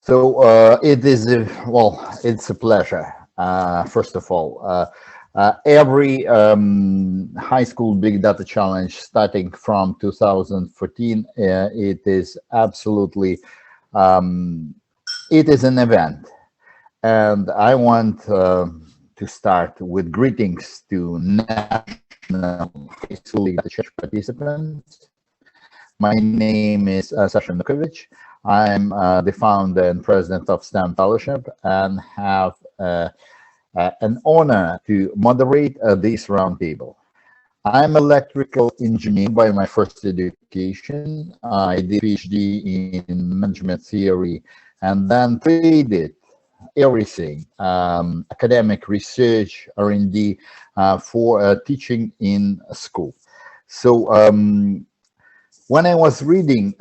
So it's a pleasure. First of all, every high school big data challenge starting from 2014, it is absolutely, it is an event. And I want to start with greetings to national high school big data challenge participants. My name is Sacha Noukhovitch. I'm the founder and president of STEM Fellowship and have an honor to moderate this roundtable. I'm an electrical engineer by my first education. I did a PhD in management theory and then traded everything, academic research, R&D, for teaching in school. So when I was reading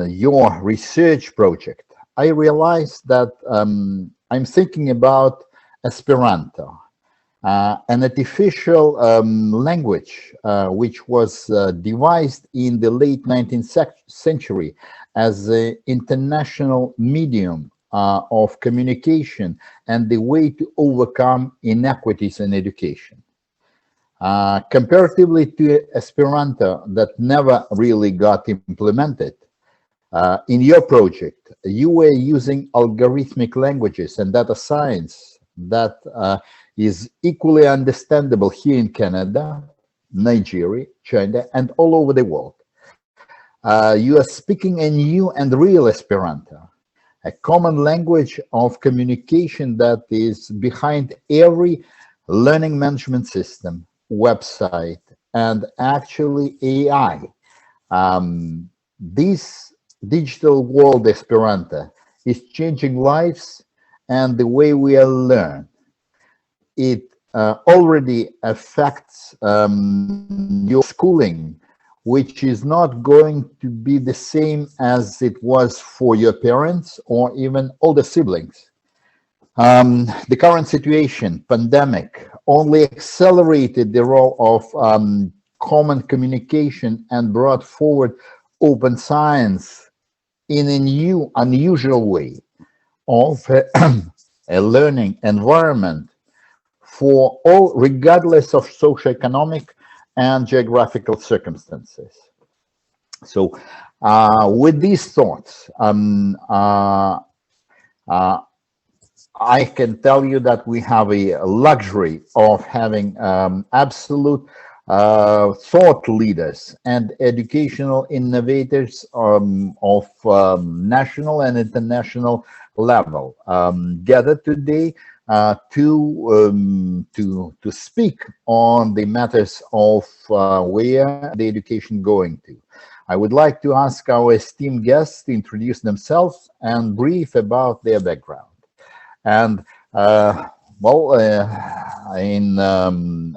your research project, I realized that I'm thinking about Esperanto, an artificial language which was devised in the late 19th century as an international medium of communication and the way to overcome inequities in education. Comparatively to Esperanto that never really got implemented, in your project, you were using algorithmic languages and data science that is equally understandable here in Canada, Nigeria, China, and all over the world. You are speaking a new and real Esperanto, a common language of communication that is behind every learning management system, website, and actually AI. This digital world Esperanto is changing lives and the way we learn. It already affects your schooling, which is not going to be the same as it was for your parents or even older siblings. The current situation, pandemic, only accelerated the role of common communication and brought forward open science in a new, unusual way of a learning environment for all, regardless of socioeconomic and geographical circumstances. So with these thoughts, I can tell you that we have a luxury of having absolute thought leaders and educational innovators of national and international level gathered today to speak on the matters of where the education going to. I would like to ask our esteemed guests to introduce themselves and brief about their background. And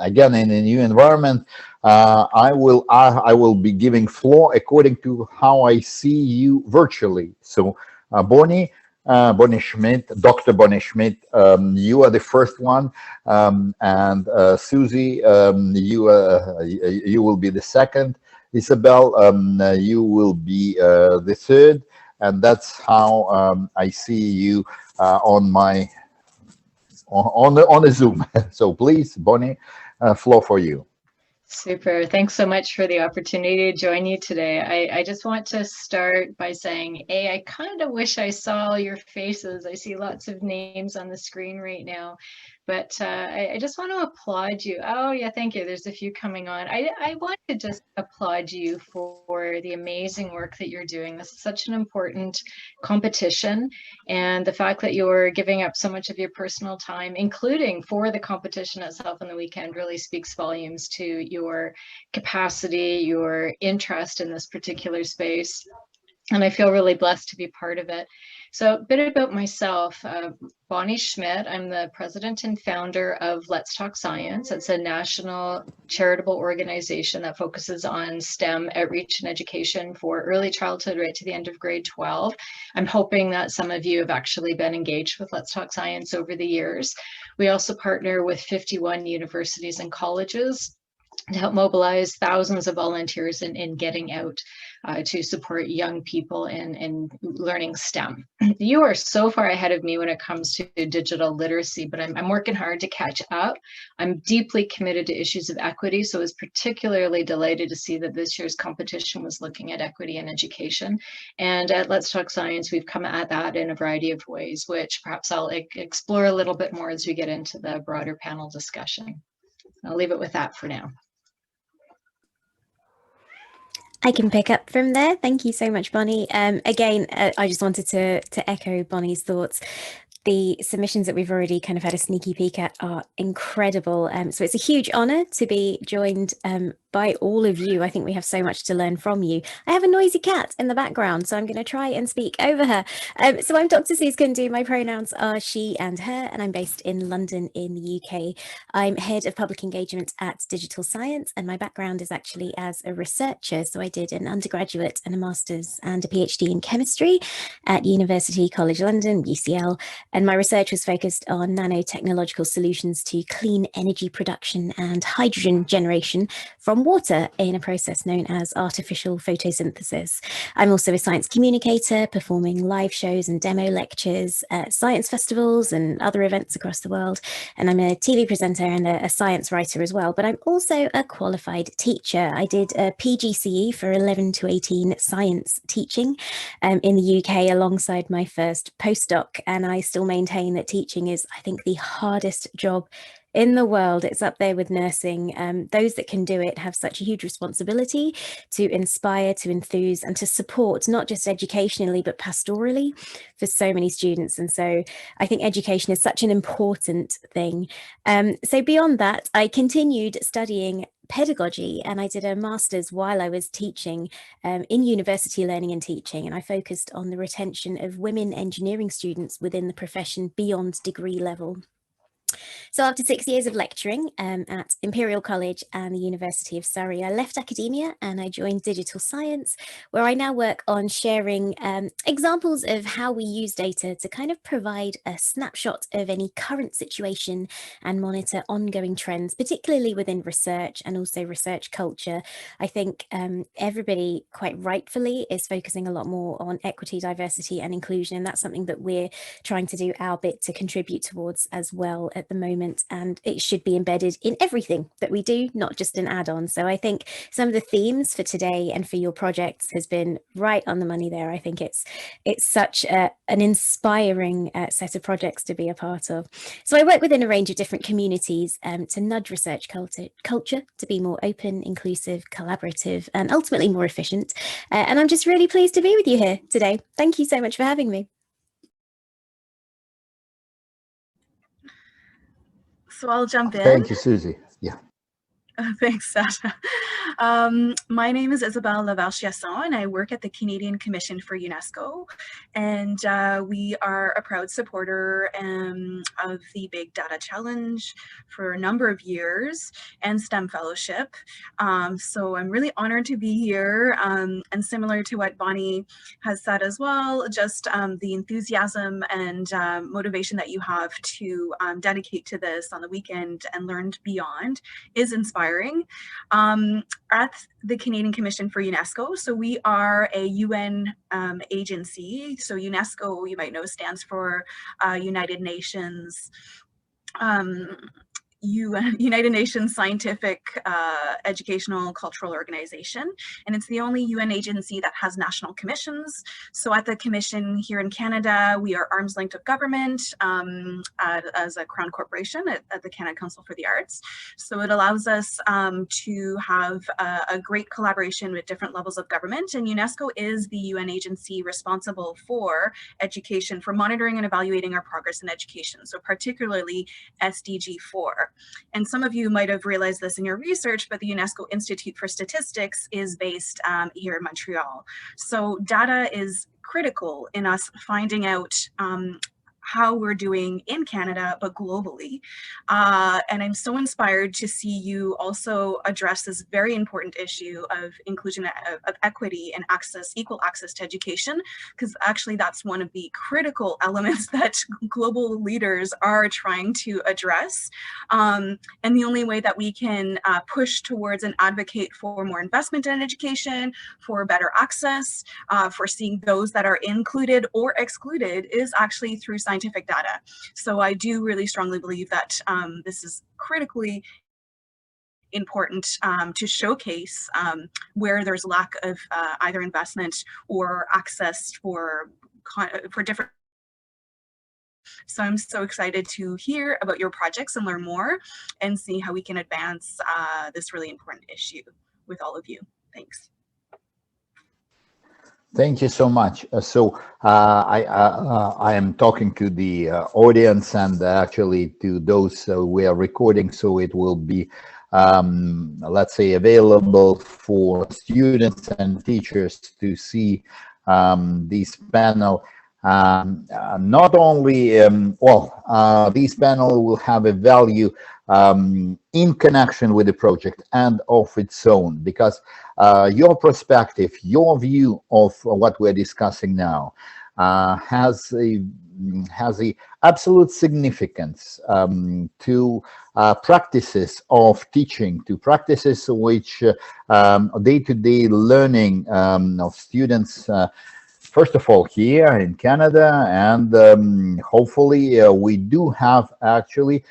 again, in a new environment, I will be giving floor according to how I see you virtually. So, Bonnie Schmidt, Dr. Bonnie Schmidt, you are the first one, and Suze, you will be the second. Isabelle, you will be the third, and that's how I see you on my on the Zoom. So please, Bonnie, floor for you. Super. Thanks so much for the opportunity to join you today. I just want to start by saying, I kind of wish I saw your faces. I see lots of names on the screen right now, but I just want to applaud you. Oh yeah, thank you. There's a few coming on. I want to just applaud you for the amazing work that you're doing. This is such an important competition, and the fact that you're giving up so much of your personal time, including for the competition itself on the weekend, really speaks volumes to your capacity, your interest in this particular space. And I feel really blessed to be part of it. So a bit about myself, Bonnie Schmidt. I'm the president and founder of Let's Talk Science. It's a national charitable organization that focuses on STEM outreach and education for early childhood right to the end of grade 12. I'm hoping that some of you have actually been engaged with Let's Talk Science over the years. We also partner with 51 universities and colleges to help mobilize thousands of volunteers in getting out to support young people in learning STEM. You are so far ahead of me when it comes to digital literacy, but I'm working hard to catch up. I'm deeply committed to issues of equity, so I was particularly delighted to see that this year's competition was looking at equity in education. And at Let's Talk Science, we've come at that in a variety of ways, which perhaps I'll explore a little bit more as we get into the broader panel discussion. I'll leave it with that for now. I can pick up from there. Thank you so much, Bonnie. Again, I just wanted to echo Bonnie's thoughts. The submissions that we've already kind of had a sneaky peek at are incredible. So it's a huge honor to be joined by all of you. I think we have so much to learn from you. I have a noisy cat in the background, so I'm going to try and speak over her. So I'm Dr. Suze Kundu. My pronouns are she and her, and I'm based in London in the UK. I'm head of public engagement at Digital Science, and my background is actually as a researcher. So I did an undergraduate and a master's and a PhD in chemistry at University College London, UCL. And my research was focused on nanotechnological solutions to clean energy production and hydrogen generation from water in a process known as artificial photosynthesis. I'm also a science communicator, performing live shows and demo lectures at science festivals and other events across the world. And I'm a TV presenter and a science writer as well, but I'm also a qualified teacher. I did a PGCE for 11 to 18 science teaching in the UK alongside my first postdoc, and I still maintain that teaching is, I think, the hardest job in the world. It's up there with nursing. Those that can do it have such a huge responsibility to inspire, to enthuse, and to support, not just educationally, but pastorally for so many students. And so I think education is such an important thing. So beyond that, I continued studying pedagogy, and I did a master's while I was teaching in university learning and teaching, and I focused on the retention of women engineering students within the profession beyond degree level. So after 6 years of lecturing at Imperial College and the University of Surrey, I left academia and I joined Digital Science, where I now work on sharing examples of how we use data to kind of provide a snapshot of any current situation and monitor ongoing trends, particularly within research and also research culture. I think everybody quite rightfully is focusing a lot more on equity, diversity and inclusion, and that's something that we're trying to do our bit to contribute towards as well at the moment, and it should be embedded in everything that we do, not just an add-on. So I think some of the themes for today and for your projects has been right on the money there. I think it's such an inspiring set of projects to be a part of. So I work within a range of different communities to nudge research culture to be more open, inclusive, collaborative, and ultimately more efficient. And I'm just really pleased to be with you here today. Thank you so much for having me. So I'll jump in. Thank you, Susie. Yeah. Thanks, Sacha. My name is Isabelle LeVert, and I work at the Canadian Commission for UNESCO, and we are a proud supporter of the Big Data Challenge for a number of years and STEM Fellowship. So I'm really honored to be here, and similar to what Bonnie has said as well, just the enthusiasm and motivation that you have to dedicate to this on the weekend and learn beyond is inspiring. At the Canadian Commission for UNESCO, so we are a UN agency. So UNESCO, you might know, stands for United Nations United Nations Scientific, Educational, Cultural Organization, and it's the only UN agency that has national commissions. So at the commission here in Canada, we are arm's length of government as a crown corporation at the Canada Council for the Arts. So it allows us to have a great collaboration with different levels of government, and UNESCO is the UN agency responsible for education, for monitoring and evaluating our progress in education, so particularly SDG 4. And some of you might have realized this in your research, but the UNESCO Institute for Statistics is based here in Montreal. So data is critical in us finding out how we're doing in Canada, but globally. And I'm so inspired to see you also address this very important issue of inclusion, of equity and access, equal access to education, because actually that's one of the critical elements that global leaders are trying to address. And the only way that we can push towards and advocate for more investment in education, for better access, for seeing those that are included or excluded is actually through scientific data. So I do really strongly believe that this is critically important to showcase where there's lack of either investment or access for different. So I'm so excited to hear about your projects and learn more and see how we can advance this really important issue with all of you. Thanks. Thank you so much. I am talking to the audience and actually to those we are recording, so it will be, let's say, available for students and teachers to see this panel. Not only, this panel will have a value in connection with the project and of its own, because your perspective, your view of what we're discussing now has a absolute significance to practices of teaching, to practices which day-to-day learning of students, first of all, here in Canada, and hopefully we do have actually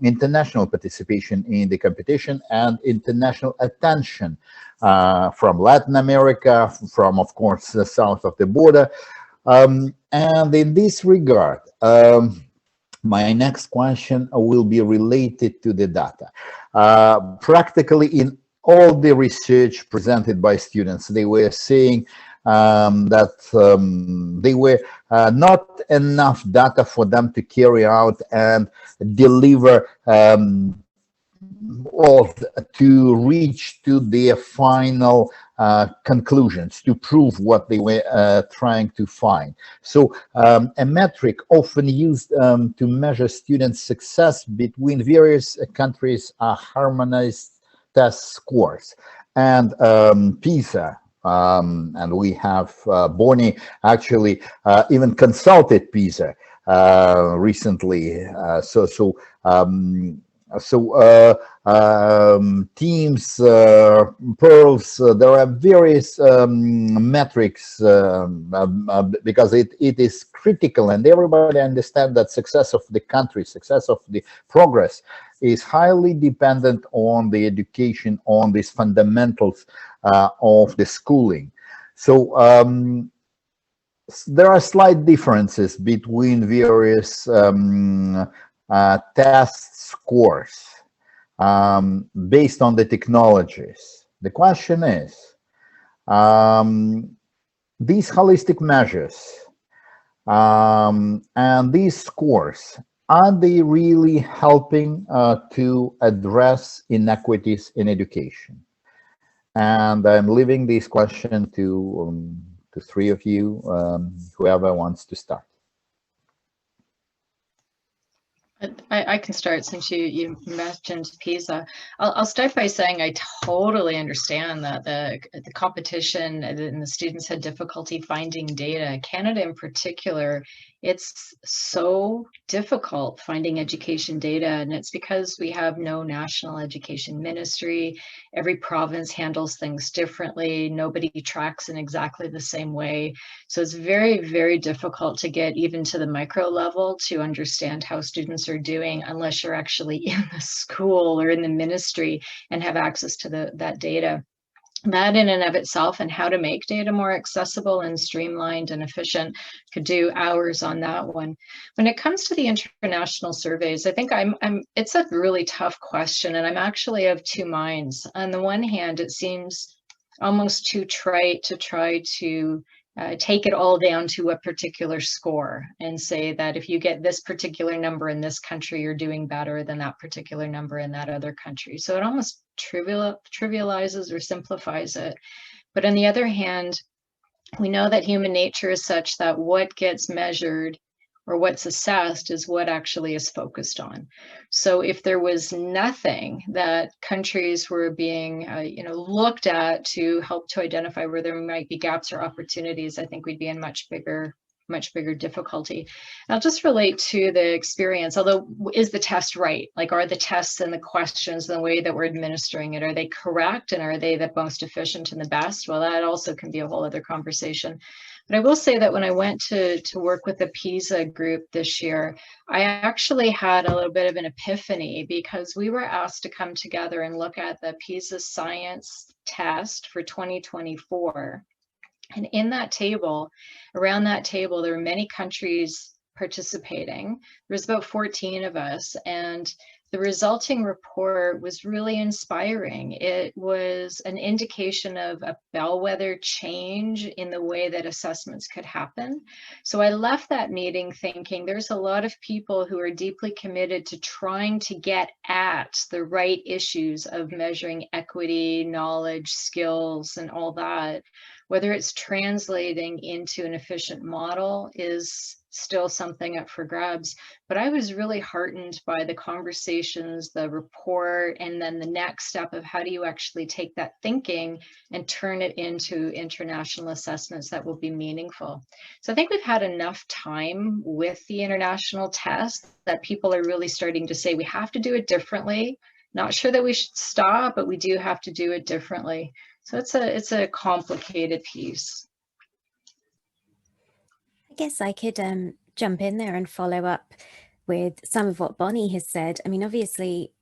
international participation in the competition and international attention from Latin America, from, of course, the south of the border. And in this regard, my next question will be related to the data. Practically in all the research presented by students, they were saying that they were not enough data for them to carry out and deliver or to reach to their final conclusions, to prove what they were trying to find. So a metric often used to measure students' success between various countries are harmonized test scores. And PISA, and we have Bonnie actually even consulted PISA recently. Teams, pearls, there are various metrics because it is critical, and everybody understands that success of the country, success of the progress is highly dependent on the education, on these fundamentals of the schooling. So there are slight differences between various test scores based on the technologies. The question is, these holistic measures and these scores, are they really helping to address inequities in education? And I'm leaving this question to three of you, whoever wants to start. I can start since you mentioned PISA. I'll start by saying I totally understand that the competition and the students had difficulty finding data. Canada in particular, it's so difficult finding education data, and it's because we have no national education ministry. Every province handles things differently. Nobody tracks in exactly the same way. So it's very, very difficult to get even to the micro level to understand how students are doing unless you're actually in the school or in the ministry and have access to that data. That in and of itself, and how to make data more accessible and streamlined and efficient, could do hours on that one. When it comes to the international surveys, I think it's a really tough question, and I'm actually of two minds. On the one hand, it seems almost too trite to try to take it all down to a particular score and say that if you get this particular number in this country, you're doing better than that particular number in that other country. So it almost trivializes or simplifies it. But on the other hand, we know that human nature is such that what gets measured or what's assessed is what actually is focused on. So if there was nothing that countries were being looked at to help to identify where there might be gaps or opportunities, I think we'd be in much bigger difficulty. I'll just relate to the experience, although is the test right? Like, are the tests and the questions and the way that we're administering it, are they correct, and are they the most efficient and the best? Well, that also can be a whole other conversation. But I will say that when I went to work with the PISA group this year, I actually had a little bit of an epiphany, because we were asked to come together and look at the PISA science test for 2024. And in that table, around that table, there were many countries participating. There was about 14 of us, and the resulting report was really inspiring. It was an indication of a bellwether change in the way that assessments could happen. So I left that meeting thinking there's a lot of people who are deeply committed to trying to get at the right issues of measuring equity, knowledge, skills, and all that. Whether it's translating into an efficient model is still something up for grabs. But I was really heartened by the conversations, the report, and then the next step of how do you actually take that thinking and turn it into international assessments that will be meaningful. So I think we've had enough time with the international test that people are really starting to say we have to do it differently. Not sure that we should stop, but we do have to do it differently. So it's a complicated piece. I guess I could jump in there and follow up with some of what Bonnie has said. I mean, obviously,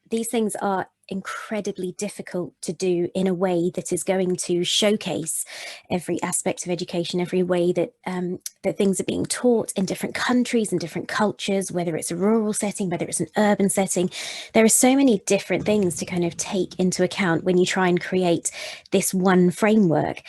these things are incredibly difficult to do in a way that is going to showcase every aspect of education, every way that that things are being taught in different countries and different cultures, whether it's a rural setting, whether it's an urban setting. There are so many different things to kind of take into account when you try and create this one framework.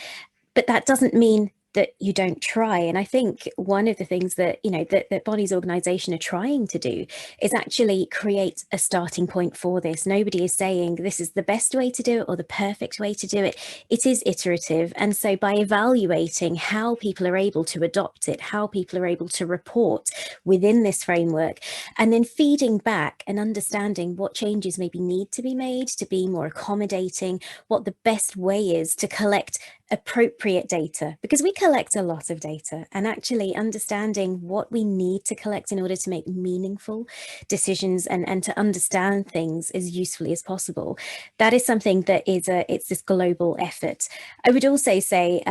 But that doesn't mean that you don't try. And I think one of the things that, that Bonnie's organization are trying to do is actually create a starting point for this. Nobody is saying this is the best way to do it or the perfect way to do it. It is iterative. And so by evaluating how people are able to adopt it, how people are able to report within this framework, and then feeding back and understanding what changes maybe need to be made to be more accommodating, what the best way is to collect appropriate data, because we collect a lot of data, and actually understanding what we need to collect in order to make meaningful decisions and to understand things as usefully as possible. That is something that is it's this global effort. I would also say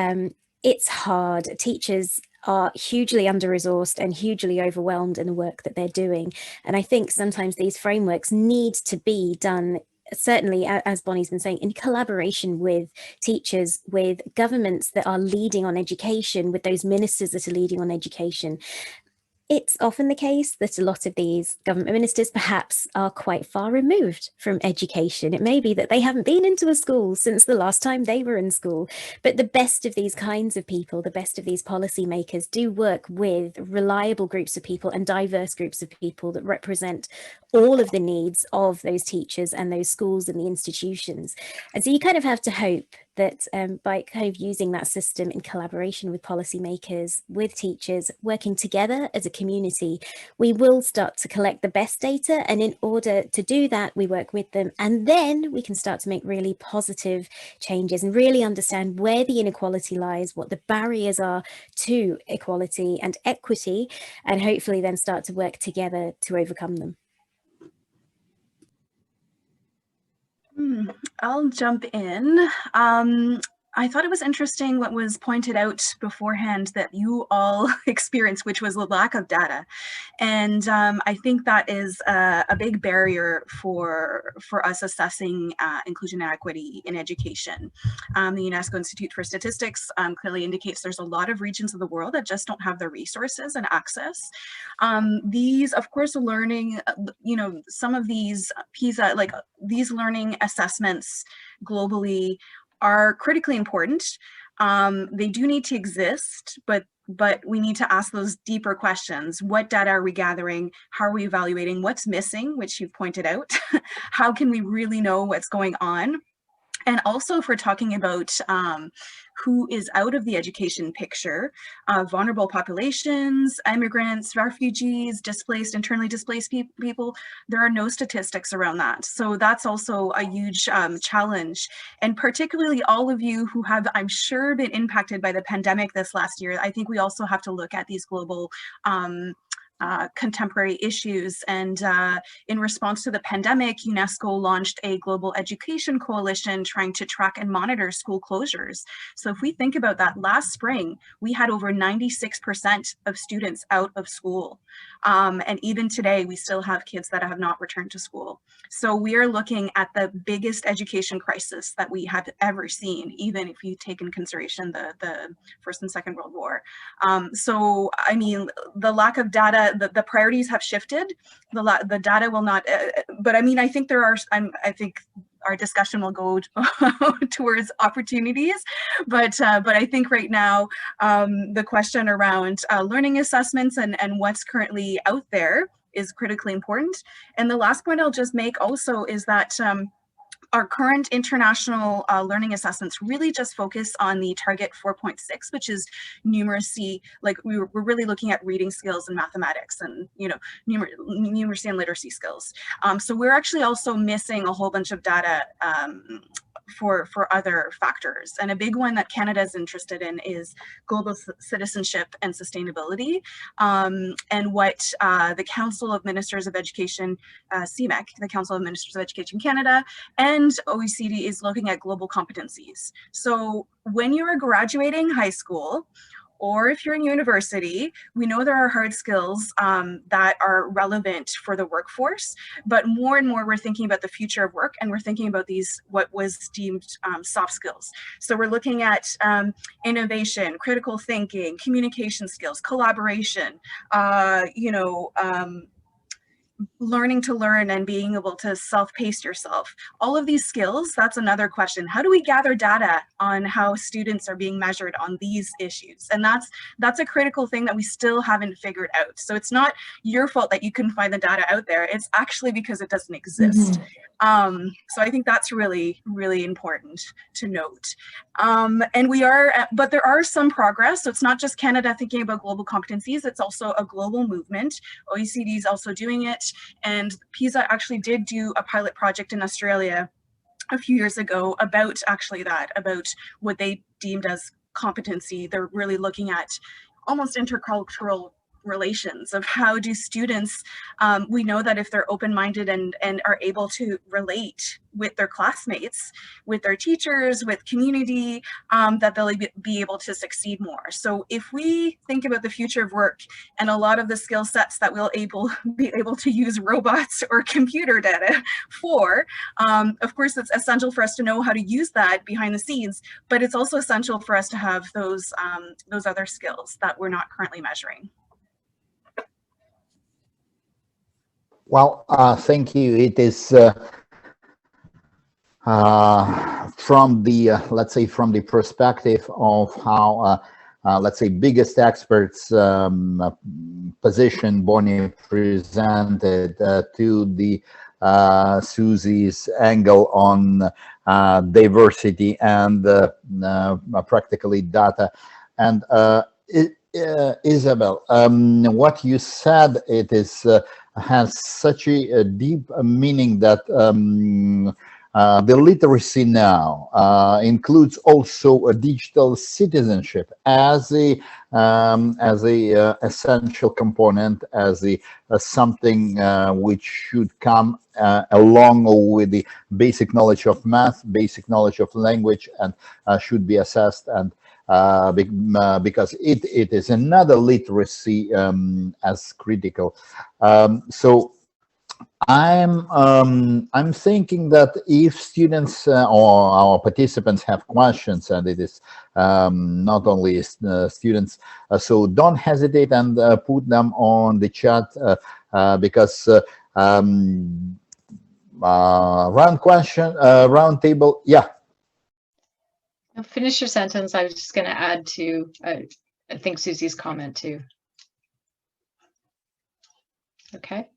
it's hard. Teachers are hugely under-resourced and hugely overwhelmed in the work that they're doing. And I think sometimes these frameworks need to be done, certainly, as Bonnie's been saying, in collaboration with teachers, with governments that are leading on education, with those ministers that are leading on education. It's often the case that a lot of these government ministers perhaps are quite far removed from education. It may be that they haven't been into a school since the last time they were in school. But the best of these kinds of people, the best of these policymakers, do work with reliable groups of people and diverse groups of people that represent all of the needs of those teachers and those schools and the institutions. And so you kind of have to hope that by kind of using that system in collaboration with policymakers, with teachers, working together as a community, we will start to collect the best data. And in order to do that, we work with them. And then we can start to make really positive changes and really understand where the inequality lies, what the barriers are to equality and equity, and hopefully then start to work together to overcome them. I'll jump in. I thought it was interesting what was pointed out beforehand that you all experienced, which was the lack of data. And I think that is a big barrier for us assessing inclusion and equity in education. The UNESCO Institute for Statistics clearly indicates there's a lot of regions of the world that just don't have the resources and access. These, of course, learning, some of these PISA, like these learning assessments globally are critically important. They do need to exist, but we need to ask those deeper questions. What data are we gathering? How are we evaluating? What's missing, which you've pointed out? How can we really know what's going on? And also, if we're talking about who is out of the education picture, vulnerable populations, immigrants, refugees, displaced, internally displaced people, there are no statistics around that. So that's also a huge challenge. And particularly all of you who have, I'm sure, been impacted by the pandemic this last year, I think we also have to look at these global contemporary issues. And in response to the pandemic, UNESCO launched a global education coalition trying to track and monitor school closures. So if we think about that, last spring, we had over 96% of students out of school. And even today, we still have kids that have not returned to school. So we are looking at the biggest education crisis that we have ever seen, even if you take in consideration the First and Second World War. So, I mean, the lack of data, the priorities have shifted. The data will not, but I mean, I think there are, I think our discussion will go towards opportunities, but I think right now the question around learning assessments and what's currently out there is critically important. And the last point I'll just make also is that our current international learning assessments really just focus on the target 4.6, which is numeracy. Like we're really looking at reading skills and mathematics and, you know, numeracy and literacy skills. So we're actually also missing a whole bunch of data for other factors. And a big one that Canada is interested in is global citizenship and sustainability, and what the Council of Ministers of Education, CMEC, the Council of Ministers of Education Canada, and OECD is looking at global competencies. So when you are graduating high school, or if you're in university, we know there are hard skills that are relevant for the workforce, but more and more we're thinking about the future of work, and we're thinking about these, what was deemed soft skills. So we're looking at innovation, critical thinking, communication skills, collaboration, learning to learn and being able to self-pace yourself. All of these skills, that's another question. How do we gather data on how students are being measured on these issues? And that's a critical thing that we still haven't figured out. So it's not your fault that you couldn't find the data out there. It's actually because it doesn't exist. So I think that's really, really important to note. And we are, but there are some progress. So it's not just Canada thinking about global competencies, it's also a global movement. OECD is also doing it. And PISA actually did do a pilot project in Australia a few years ago about actually that, about what they deemed as competency. They're really looking at almost intercultural relations of how do students, we know that if they're open-minded and are able to relate with their classmates, with their teachers, with community, that they'll be able to succeed more. So if we think about the future of work and a lot of the skill sets that we'll be able to use robots or computer data for, of course, it's essential for us to know how to use that behind the scenes, but it's also essential for us to have those other skills that we're not currently measuring. Well, thank you. It is from the, let's say, from the perspective of how, let's say, biggest experts position Bonnie presented to the Suze's angle on diversity and practically data. And Isabelle, what you said, it is has such a deep meaning that the literacy now includes also a digital citizenship as a essential component, as something which should come along with the basic knowledge of math, basic knowledge of language, and should be assessed, and because it is another literacy as critical. So I'm thinking that if students or our participants have questions, and it is not only students, so don't hesitate and put them on the chat, because roundtable, yeah. Finish your sentence. I was just going to add to, I think, Suze's comment too. Okay.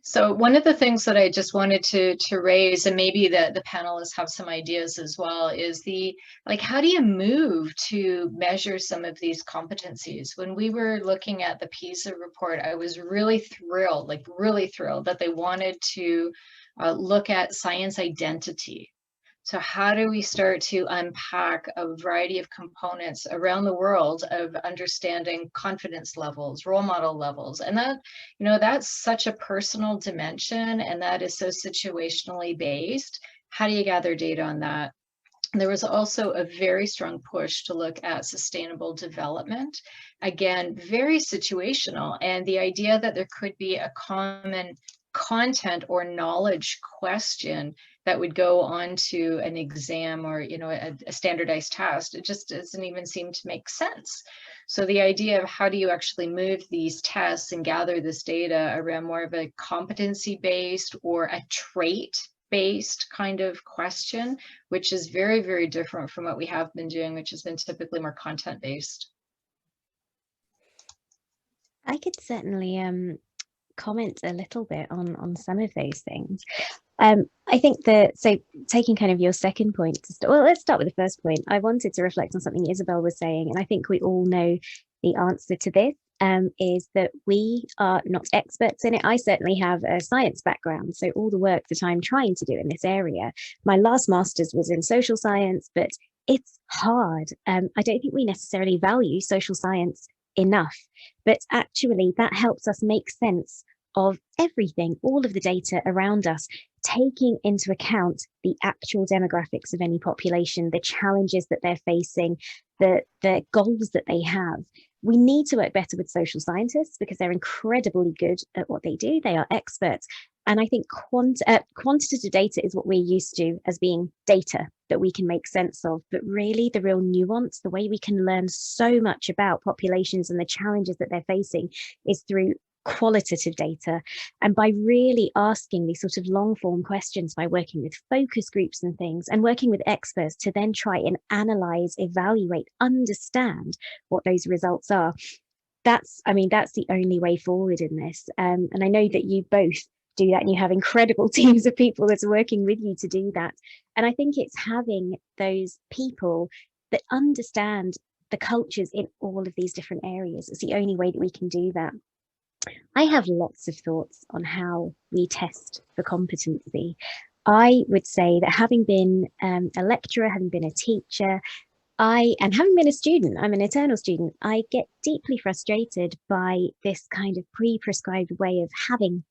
So one of the things that I just wanted to raise, and maybe the panelists have some ideas as well, is how do you move to measure some of these competencies? When we were looking at the PISA report, I was really thrilled, that they wanted to look at science identity. So how do we start to unpack a variety of components around the world of understanding confidence levels, role model levels? And that, that's such a personal dimension, and that is so situationally based. How do you gather data on that? And there was also a very strong push to look at sustainable development. Again, very situational. And the idea that there could be a common content or knowledge question that would go onto an exam or a standardized test, it just doesn't even seem to make sense. So the idea of how do you actually move these tests and gather this data around more of a competency-based or a trait-based kind of question, which is very, very different from what we have been doing, which has been typically more content-based. I could certainly comment a little bit on some of those things. I think so taking kind of your second point, well, let's start with the first point. I wanted to reflect on something Isabelle was saying, and I think we all know the answer to this, is that we are not experts in it. I certainly have a science background, so all the work that I'm trying to do in this area, my last master's was in social science, but it's hard. I don't think we necessarily value social science enough, but actually that helps us make sense of everything, all of the data around us, taking into account the actual demographics of any population, the challenges that they're facing, the goals that they have. We need to work better with social scientists because they're incredibly good at what they do. They are experts. And I think quantitative data is what we're used to as being data that we can make sense of. But really, the real nuance, the way we can learn so much about populations and the challenges that they're facing is through qualitative data, and by really asking these sort of long form questions, by working with focus groups and things, and working with experts to then try and analyze, evaluate, understand what those results are. That's the only way forward in this. And I know that you both do that, and you have incredible teams of people that's working with you to do that. And I think it's having those people that understand the cultures in all of these different areas. It's the only way that we can do that. I have lots of thoughts on how we test for competency. I would say that having been a lecturer, having been a teacher, and having been a student, I'm an eternal student, I get deeply frustrated by this kind of pre-prescribed way of having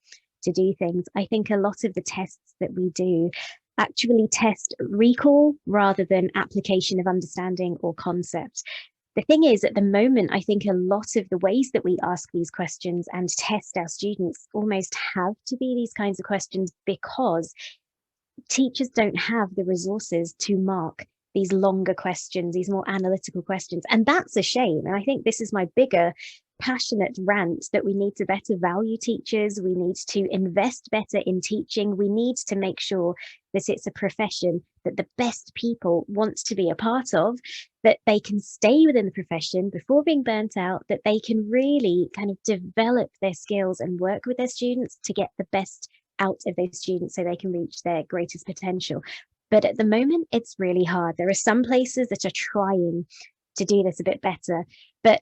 to do things. I think a lot of the tests that we do actually test recall rather than application of understanding or concept. The thing is, at the moment, I think a lot of the ways that we ask these questions and test our students almost have to be these kinds of questions because teachers don't have the resources to mark these longer questions, these more analytical questions. And that's a shame. And I think this is my bigger passionate rant that we need to better value teachers. We need to invest better in teaching. We need to make sure that it's a profession that the best people want to be a part of, that they can stay within the profession before being burnt out, that they can really kind of develop their skills and work with their students to get the best out of those students so they can reach their greatest potential. But at the moment, it's really hard. There are some places that are trying to do this a bit better, but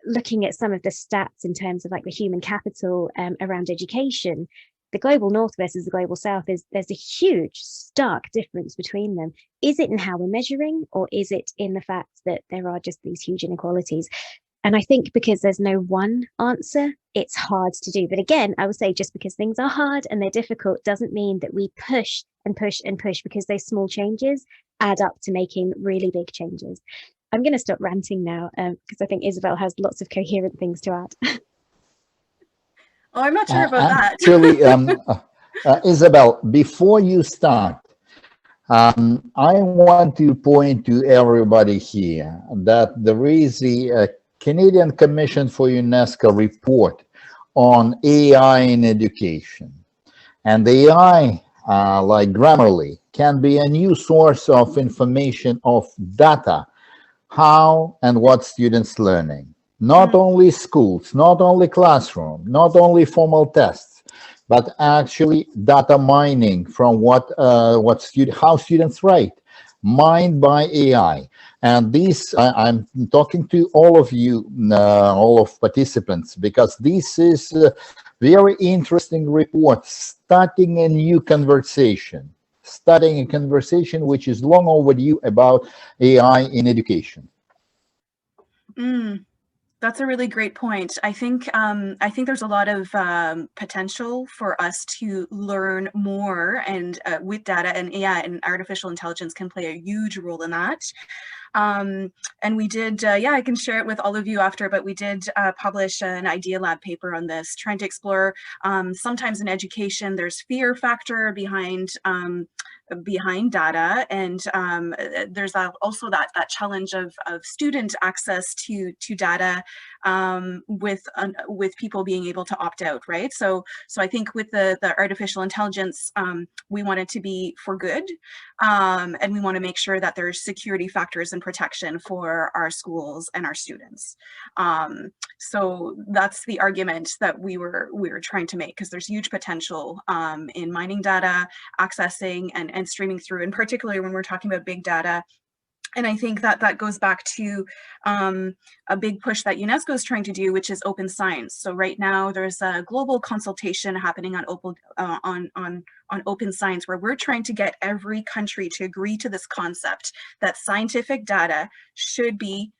looking at some of the stats in terms of like the human capital around education, the global north versus the global south, there's a huge stark difference between them. Is it in how we're measuring, or is it in the fact that there are just these huge inequalities? And I think because there's no one answer, it's hard to do. But again, I would say just because things are hard and they're difficult doesn't mean that we push and push and push, because those small changes add up to making really big changes. I'm going to stop ranting now because I think Isabelle has lots of coherent things to add. Oh, I'm not sure about that. Actually, Isabelle, before you start, I want to point to everybody here that there is the Canadian Commission for UNESCO report on AI in education. And the AI, like Grammarly, can be a new source of information, of data, how and what students learning. Not only schools, not only classroom, not only formal tests, but actually data mining from how students write, mined by AI. And this, I'm talking to all of you, all of participants, because this is a very interesting report, starting a new conversation, which is long overdue about AI in education. That's a really great point. I think there's a lot of potential for us to learn more, and with data and AI and artificial intelligence can play a huge role in that. And we did, yeah, I can share it with all of you after, but we did publish an Idea Lab paper on this, trying to explore, sometimes in education, there's fear factor behind data, and there's also that challenge of student access to data, with people being able to opt out, right? So I think with the artificial intelligence, we want it to be for good, and we want to make sure that there's security factors and protection for our schools and our students. So that's the argument that we were trying to make, because there's huge potential in mining data, accessing and streaming through, and particularly when we're talking about big data. And I think that goes back to a big push that UNESCO is trying to do, which is open science. So right now there's a global consultation happening on open science, where we're trying to get every country to agree to this concept that scientific data should be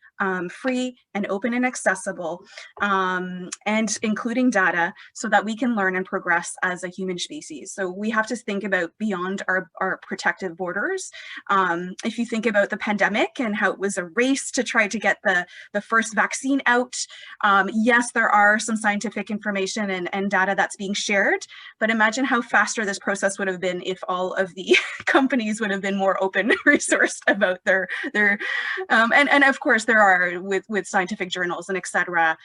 free and open and accessible, and including data, so that we can learn and progress as a human species. So we have to think about beyond our protective borders. If you think about the pandemic and how it was a race to try to get the first vaccine out, yes, there are some scientific information and data that's being shared, but imagine how faster this process would have been if all of the companies would have been more open resourced about their and of course there are with scientific journals and etc.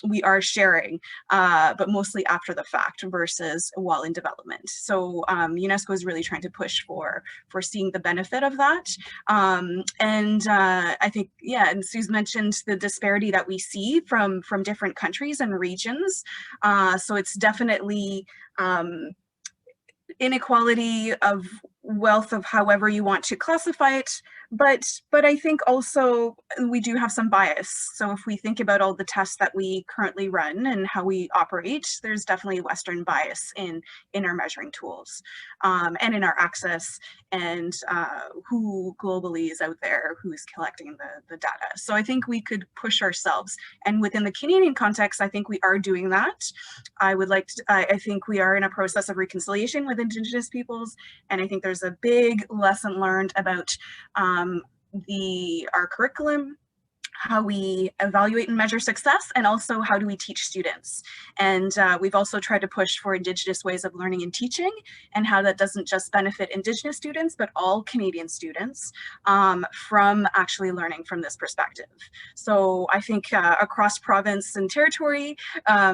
We are sharing, but mostly after the fact versus while in development. So UNESCO is really trying to push for seeing the benefit of that. And I think, yeah, and Suze mentioned the disparity that we see from different countries and regions. So it's definitely inequality of wealth, of however you want to classify it, but I think also we do have some bias. So if we think about all the tests that we currently run and how we operate, there's definitely Western bias in our measuring tools, and in our access, and who globally is out there who is collecting the data. So I think we could push ourselves, and within the Canadian context, I think we are doing that. I think we are in a process of reconciliation with Indigenous peoples, and I think there's a big lesson learned about our curriculum, how we evaluate and measure success, and also how do we teach students. And we've also tried to push for Indigenous ways of learning and teaching, and how that doesn't just benefit Indigenous students, but all Canadian students from actually learning from this perspective. So I think across province and territory,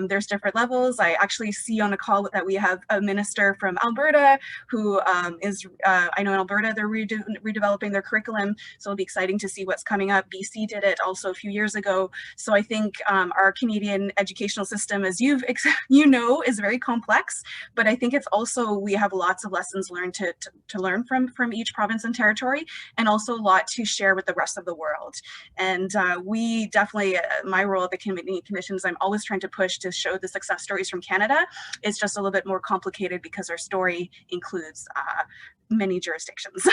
there's different levels. I actually see on a call that we have a minister from Alberta who is, I know in Alberta, they're redeveloping their curriculum. So it'll be exciting to see what's coming up. BC did it also a few years ago. So I think our Canadian educational system, as you know, is very complex, but I think it's also, we have lots of lessons learned to learn from each province and territory, and also a lot to share with the rest of the world. And we definitely, my role at the Canadian Commissions, I'm always trying to push to show the success stories from Canada. It's just a little bit more complicated because our story includes many jurisdictions.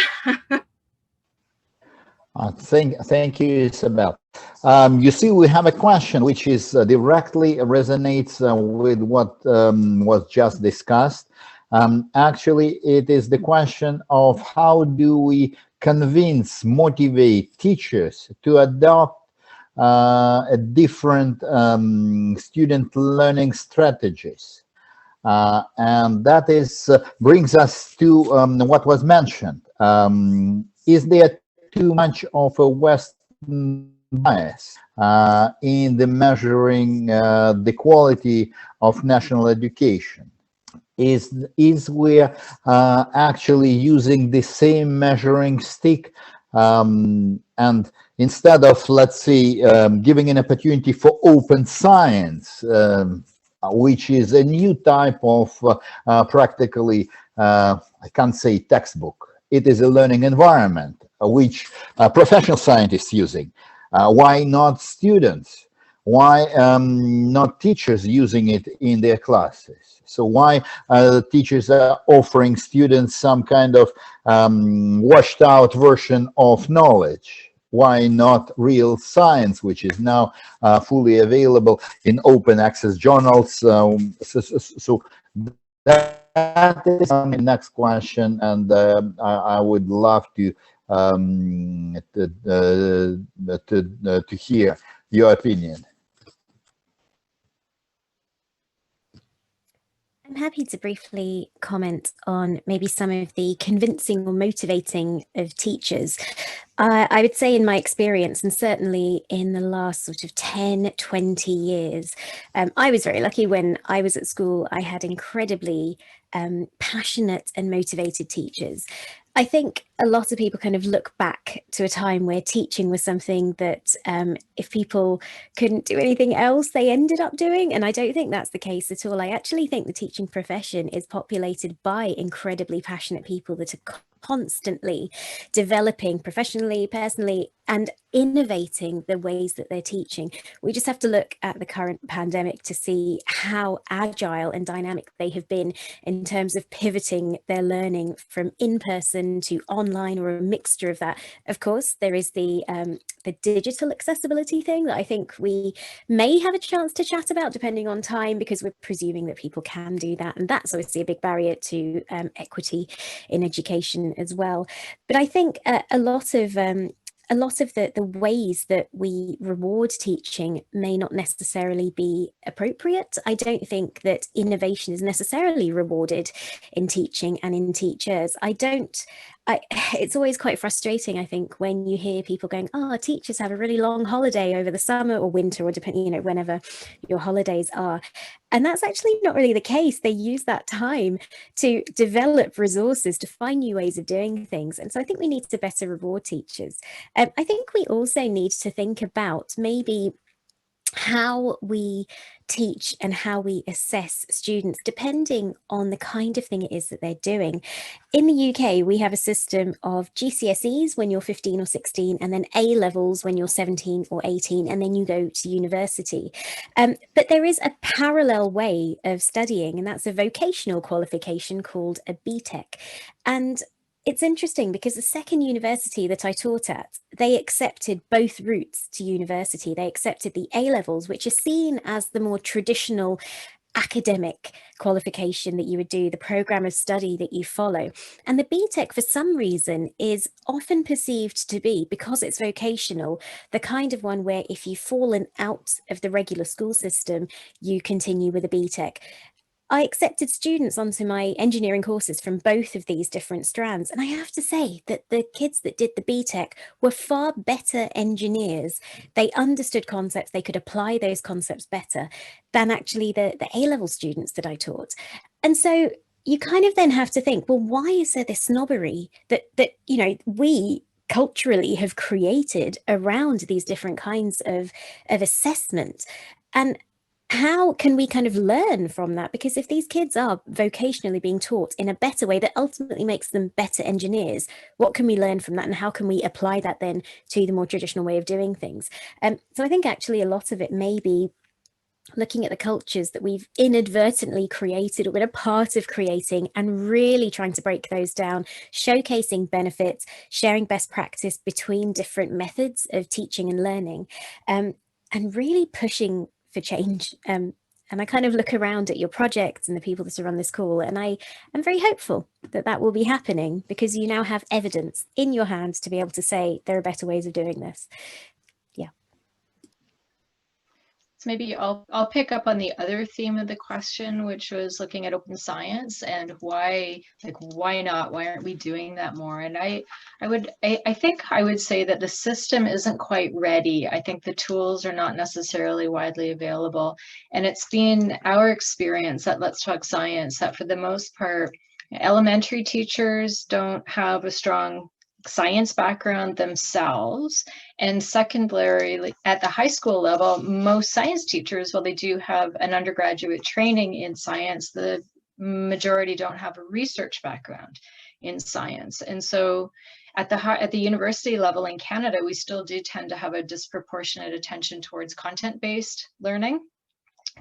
Thank you, Isabelle. You see, we have a question which is directly resonates with what was just discussed. Actually, it is the question of how do we motivate teachers to adopt a different student learning strategies. And that is brings us to what was mentioned. Is there too much of a Western bias in the measuring the quality of national education? Is we actually using the same measuring stick, and instead of, let's say, giving an opportunity for open science, which is a new type of practically, I can't say textbook. It is a learning environment, which professional scientists using. Why not students? Why not teachers using it in their classes? So why teachers are offering students some kind of washed out version of knowledge? Why not real science, which is now fully available in open access journals? So that is my next question, and I would love to hear your opinion. I'm happy to briefly comment on maybe some of the convincing or motivating of teachers. I would say in my experience, and certainly in the last sort of 10, 20 years, I was very lucky when I was at school. I had incredibly passionate and motivated teachers. I think a lot of people kind of look back to a time where teaching was something that if people couldn't do anything else, they ended up doing. And I don't think that's the case at all. I actually think the teaching profession is populated by incredibly passionate people that are constantly developing professionally, personally, and innovating the ways that they're teaching. We just have to look at the current pandemic to see how agile and dynamic they have been in terms of pivoting their learning from in-person to online, or a mixture of that. Of course, there is the digital accessibility thing that I think we may have a chance to chat about depending on time, because we're presuming that people can do that. And that's obviously a big barrier to equity in education as well. But I think a lot of the ways that we reward teaching may not necessarily be appropriate. I don't think that innovation is necessarily rewarded in teaching and in teachers. It's always quite frustrating, I think, when you hear people going, "Oh, teachers have a really long holiday over the summer or winter, or depending, whenever your holidays are." And that's actually not really the case. They use that time to develop resources, to find new ways of doing things. And so I think we need to better reward teachers. I think we also need to think about maybe how we teach and how we assess students depending on the kind of thing it is that they're doing. In the UK, we have a system of GCSEs when you're 15 or 16, and then A levels when you're 17 or 18, and then you go to university. But there is a parallel way of studying, and that's a vocational qualification called a BTEC. And it's interesting because the second university that I taught at, they accepted both routes to university. They accepted the A levels, which are seen as the more traditional academic qualification that you would do, the program of study that you follow. And the BTEC, for some reason, is often perceived to be, because it's vocational, the kind of one where if you've fallen out of the regular school system, you continue with a BTEC. I accepted students onto my engineering courses from both of these different strands. And I have to say that the kids that did the BTEC were far better engineers. They understood concepts, they could apply those concepts better than actually the A-level students that I taught. And so you kind of then have to think, well, why is there this snobbery that we culturally have created around these different kinds of assessment? And how can we kind of learn from that? Because if these kids are vocationally being taught in a better way that ultimately makes them better engineers, what can we learn from that, and how can we apply that then to the more traditional way of doing things? So I think actually a lot of it may be looking at the cultures that we've inadvertently created or been a part of creating, and really trying to break those down, showcasing benefits, sharing best practice between different methods of teaching and learning, and really pushing for change. And I kind of look around at your projects and the people that are on this call, and I am very hopeful that that will be happening, because you now have evidence in your hands to be able to say there are better ways of doing this. Yeah. So maybe I'll pick up on the other theme of the question, which was looking at open science and why not? Why aren't we doing that more? And I think I would say that the system isn't quite ready. I think the tools are not necessarily widely available. And it's been our experience at Let's Talk Science that for the most part, elementary teachers don't have a strong science background themselves. And secondarily, at the high school level, most science teachers, while they do have an undergraduate training in science, the majority don't have a research background in science. And so at the university level in Canada, we still do tend to have a disproportionate attention towards content-based learning.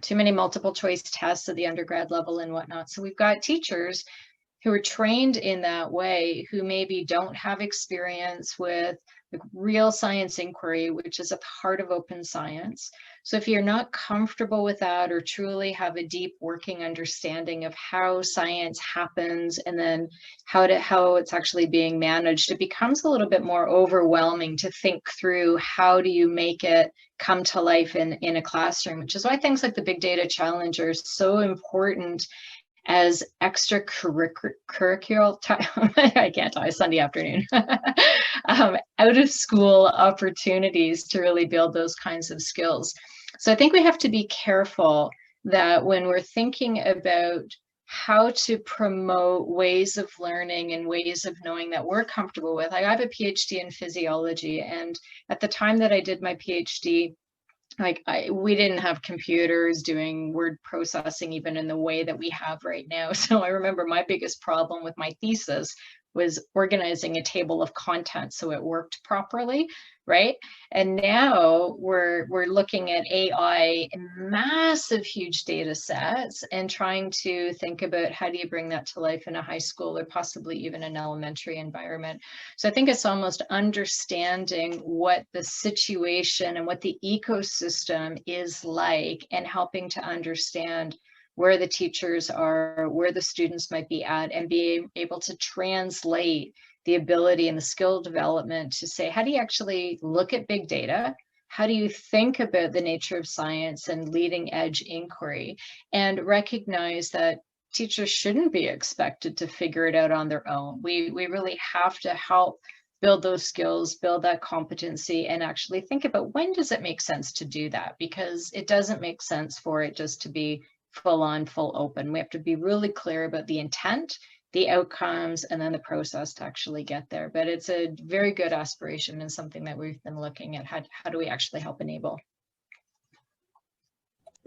Too many multiple choice tests at the undergrad level and whatnot. So we've got teachers who are trained in that way, who maybe don't have experience with the real science inquiry, which is a part of open science. So if you're not comfortable with that, or truly have a deep working understanding of how science happens and then how it's actually being managed, it becomes a little bit more overwhelming to think through how do you make it come to life in a classroom, which is why things like the Big Data Challenge are so important as extracurricular time. I can't talk, Sunday afternoon. Out of school opportunities to really build those kinds of skills. So I think we have to be careful that when we're thinking about how to promote ways of learning and ways of knowing that we're comfortable with. I have a PhD in physiology, and at the time that I did my PhD, we didn't have computers doing word processing even in the way that we have right now. So I remember my biggest problem with my thesis was organizing a table of contents so it worked properly, right? And now we're looking at AI in massive, huge data sets and trying to think about how do you bring that to life in a high school or possibly even an elementary environment. So I think it's almost understanding what the situation and what the ecosystem is like and helping to understand where the teachers are, where the students might be at, and being able to translate the ability and the skill development to say, how do you actually look at big data? How do you think about the nature of science and leading edge inquiry, and recognize that teachers shouldn't be expected to figure it out on their own. We really have to help build those skills, build that competency, and actually think about when does it make sense to do that, because it doesn't make sense for it just to be full on, full open. We have to be really clear about the intent, the outcomes, and then the process to actually get there. But it's a very good aspiration and something that we've been looking at. How do we actually help enable?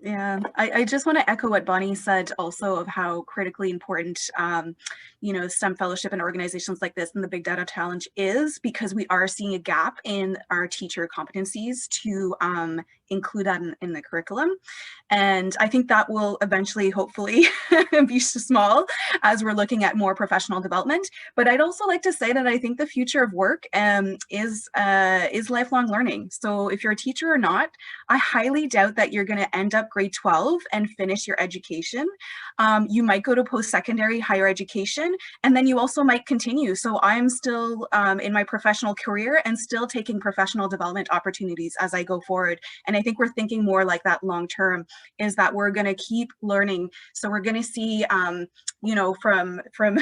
Yeah, I just want to echo what Bonnie said also of how critically important, STEM fellowship and organizations like this and the Big Data Challenge is, because we are seeing a gap in our teacher competencies to include that in the curriculum. And I think that will eventually, hopefully, be small as we're looking at more professional development. But I'd also like to say that I think the future of work is lifelong learning. So if you're a teacher or not, I highly doubt that you're going to end up grade 12 and finish your education. You might go to post-secondary higher education, and then you also might continue. So I'm still in my professional career and still taking professional development opportunities as I go forward. And I think we're thinking more like that long term, is that we're going to keep learning. So we're going to see, from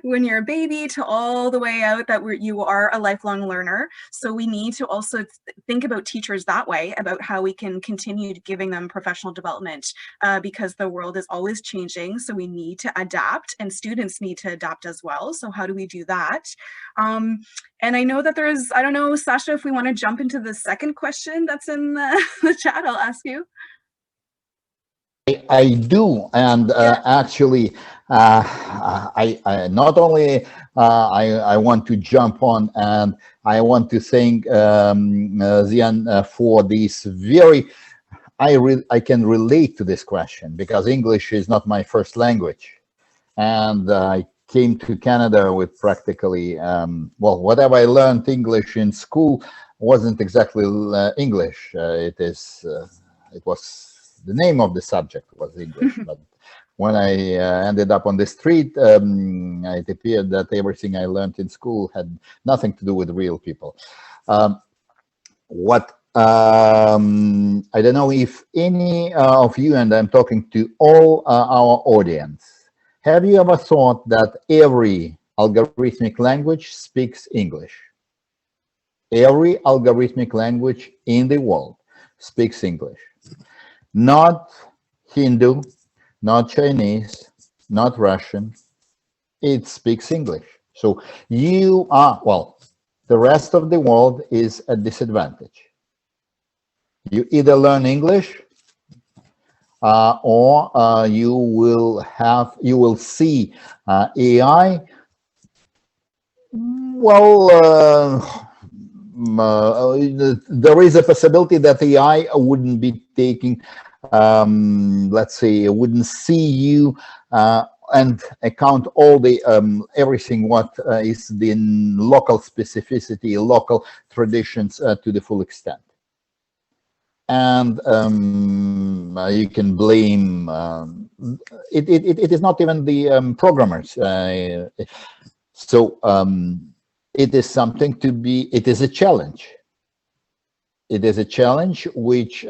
when you're a baby to all the way out, that you are a lifelong learner. So we need to also think about teachers that way, about how we can continue giving them professional development, because the world is always changing. So we need to adapt, and students need to adapt as well. So how do we do that? And I know that I don't know, Sacha, if we want to jump into the second question that's in the chat, I'll ask you. I do, and actually, I not only I want to jump on, and I want to thank Zian for this very. I can relate to this question because English is not my first language, and I came to Canada with practically whatever I learned English in school wasn't exactly English. It was. The name of the subject was English, but when I ended up on the street, it appeared that everything I learned in school had nothing to do with real people. I don't know if any of you, and I'm talking to all our audience, have you ever thought that every algorithmic language speaks English? Every algorithmic language in the world speaks English. Not Hindu, not Chinese, not Russian. It speaks English. So you are, well, the rest of the world is a disadvantage. You either learn English or you will see AI. Well, there is a possibility that AI wouldn't be taking, let's say, wouldn't see you and account all the everything what is the local specificity, local traditions to the full extent. And you can blame, it is not even the programmers. So it is something to be, it is a challenge. It is a challenge which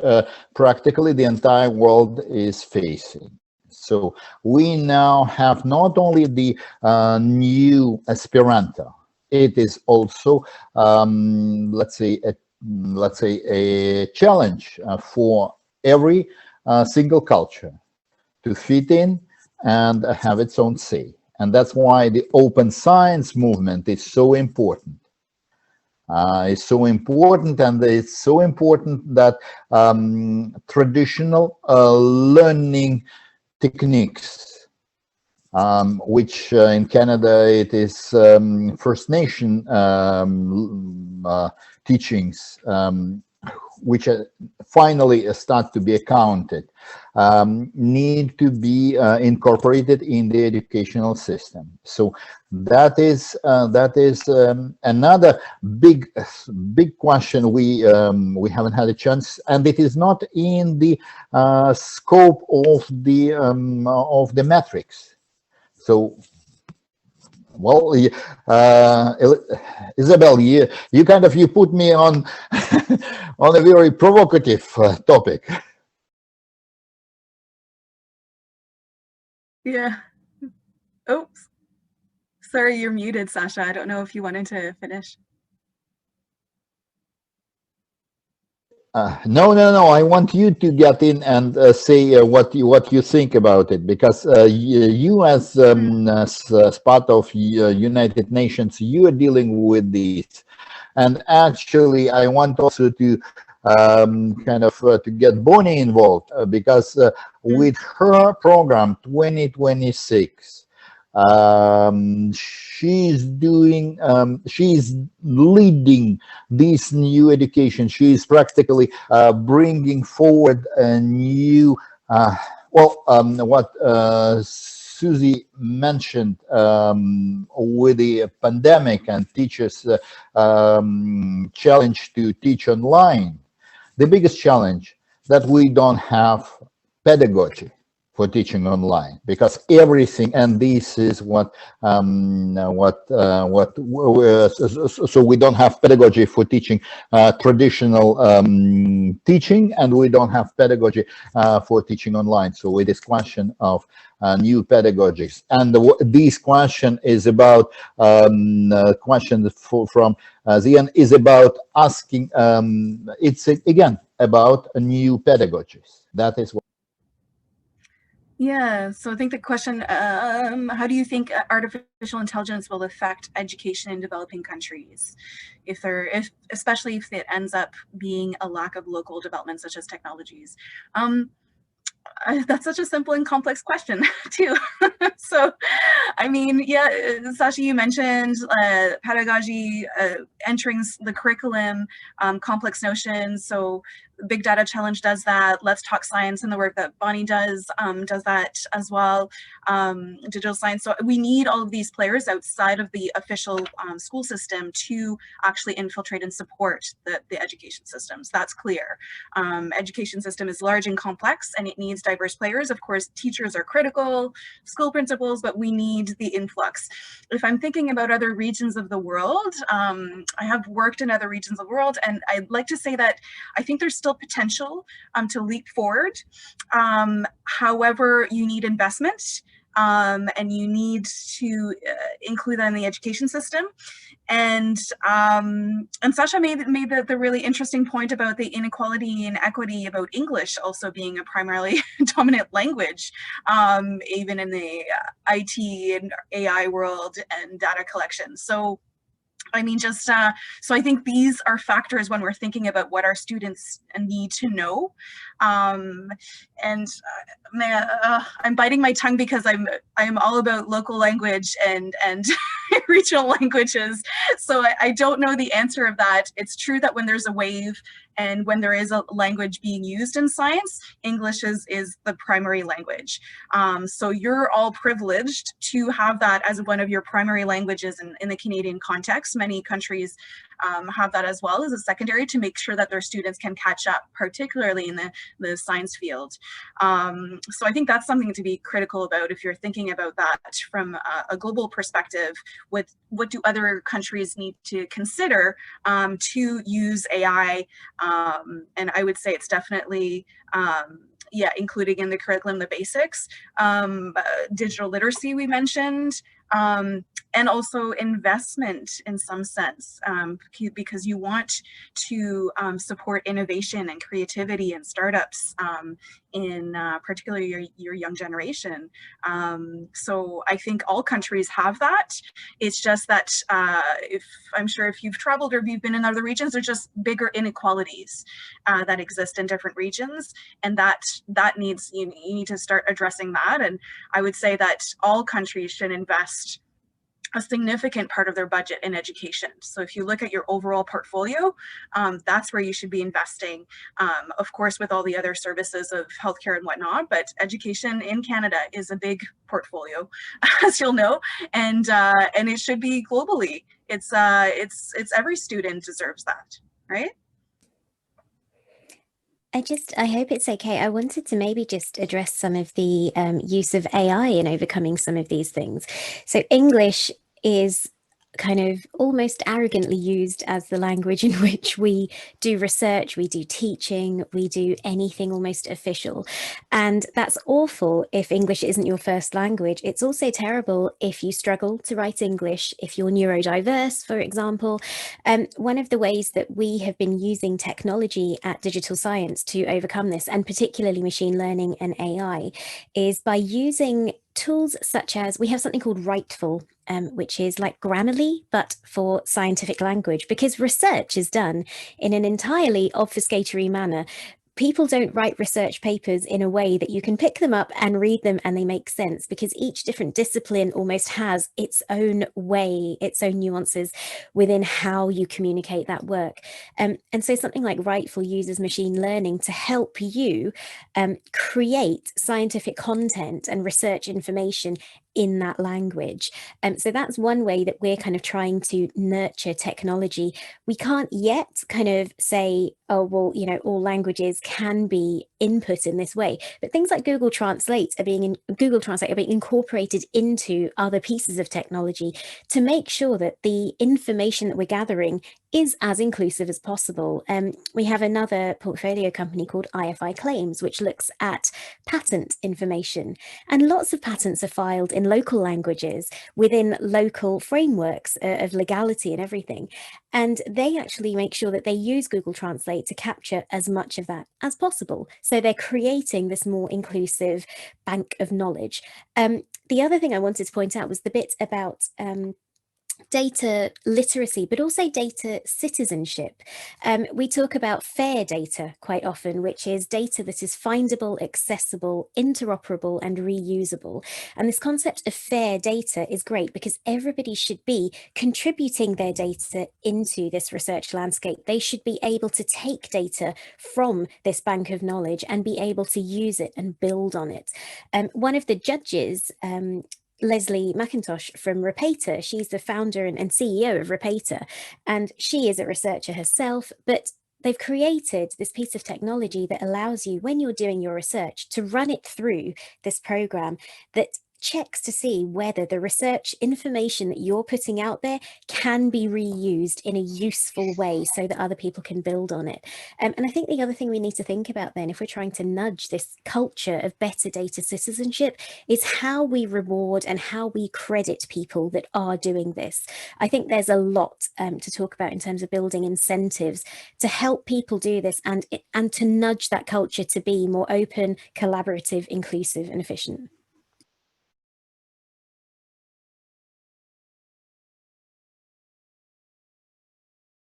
practically the entire world is facing. So we now have not only the new Esperanto, it is also, let's say a challenge for every single culture to fit in and have its own say. And that's why the open science movement is so important. It's so important, and it's so important that traditional learning techniques, which in Canada it is First Nation teachings, which finally start to be accounted, need to be incorporated in the educational system. So that is another big question we haven't had a chance, and it is not in the scope of the metrics. So, well, Isabelle, you kind of, you put me on on a very provocative topic. Yeah. Oops. Sorry, you're muted, Sacha. I don't know if you wanted to finish. No. I want you to get in and say what you think about it, because you as part of United Nations, you are dealing with these, and actually I want also to kind of to get Bonnie involved because with her program 2026. She's doing, she's leading this new education. She's practically bringing forward a new, what Susie mentioned with the pandemic and teachers' challenge to teach online. The biggest challenge that we don't have pedagogy for teaching online, because everything, and this is so we don't have pedagogy for teaching traditional teaching, and we don't have pedagogy for teaching online. So it is question of new pedagogies, and this question is about question from Zian is about asking. It's again about new pedagogies. That is what. Yeah, so I think the question, how do you think artificial intelligence will affect education in developing countries, especially if it ends up being a lack of local development such as technologies? That's such a simple and complex question too. So, I mean, yeah, Sacha, you mentioned pedagogy entering the curriculum, complex notions. So Big Data Challenge does that. Let's Talk Science and the work that Bonnie does that as well. Digital science. So we need all of these players outside of the official school system to actually infiltrate and support the education systems. That's clear. Education system is large and complex, and it needs diverse players. Of course, teachers are critical, school principals, but we need the influx. If I'm thinking about other regions of the world, I have worked in other regions of the world, and I'd like to say that I think there's still potential to leap forward. However, you need investment. and you need to include that in the education system. And Sacha made the really interesting point about the inequality and equity about English also being a primarily dominant language, even in the IT and AI world and data collection. So I mean, just so I think these are factors when we're thinking about what our students need to know. And I'm biting my tongue because I'm all about local language and regional languages. So I don't know the answer of that. It's true that when there's a wave and when there is a language being used in science, English is the primary language. So you're all privileged to have that as one of your primary languages in the Canadian context. Many countries have that as well as a secondary to make sure that their students can catch up, particularly in the science field. So I think that's something to be critical about if you're thinking about that from a global perspective. What do other countries need to consider to use AI? And I would say it's definitely including in the curriculum the basics, digital literacy we mentioned, and also investment in some sense, because you want to support innovation and creativity and startups in particularly your young generation. So I think all countries have that. It's just that I'm sure if you've traveled or if you've been in other regions, there's just bigger inequalities that exist in different regions, and that needs, you need to start addressing that. And I would say that all countries should invest a significant part of their budget in education. So if you look at your overall portfolio, that's where you should be investing, of course, with all the other services of healthcare and whatnot, but education in Canada is a big portfolio, as you'll know, and it should be globally. It's every student deserves that, right? I hope it's okay. I wanted to maybe just address some of the use of AI in overcoming some of these things. So English is kind of almost arrogantly used as the language in which we do research, we do teaching, we do anything almost official. And that's awful if English isn't your first language. It's also terrible if you struggle to write English, if you're neurodiverse, for example. One of the ways that we have been using technology at Digital Science to overcome this, and particularly machine learning and AI, is by using tools such as, we have something called Writeful, which is like Grammarly, but for scientific language, because research is done in an entirely obfuscatory manner. People don't write research papers in a way that you can pick them up and read them and they make sense, because each different discipline almost has its own way, its own nuances within how you communicate that work. And so something like Writeful uses machine learning to help you create scientific content and research information in that language. So that's one way that we're kind of trying to nurture technology. We can't yet kind of say, oh, well, you know, all languages can be input in this way, but things like Google Translate are being incorporated into other pieces of technology to make sure that the information that we're gathering is as inclusive as possible. We have another portfolio company called IFI Claims, which looks at patent information, and lots of patents are filed in local languages within local frameworks of legality and everything. And they actually make sure that they use Google Translate to capture as much of that as possible. So they're creating this more inclusive bank of knowledge. The other thing I wanted to point out was the bit about data literacy, but also data citizenship. We talk about fair data quite often, which is data that is findable, accessible, interoperable, and reusable. And this concept of fair data is great because everybody should be contributing their data into this research landscape. They should be able to take data from this bank of knowledge and be able to use it and build on it. One of the judges, Leslie McIntosh from Repater, she's the founder and CEO of Repater, and she is a researcher herself, but they've created this piece of technology that allows you, when you're doing your research, to run it through this program that checks to see whether the research information that you're putting out there can be reused in a useful way so that other people can build on it. And I think the other thing we need to think about then, if we're trying to nudge this culture of better data citizenship, is how we reward and how we credit people that are doing this. I think there's a lot to talk about in terms of building incentives to help people do this and to nudge that culture to be more open, collaborative, inclusive and efficient.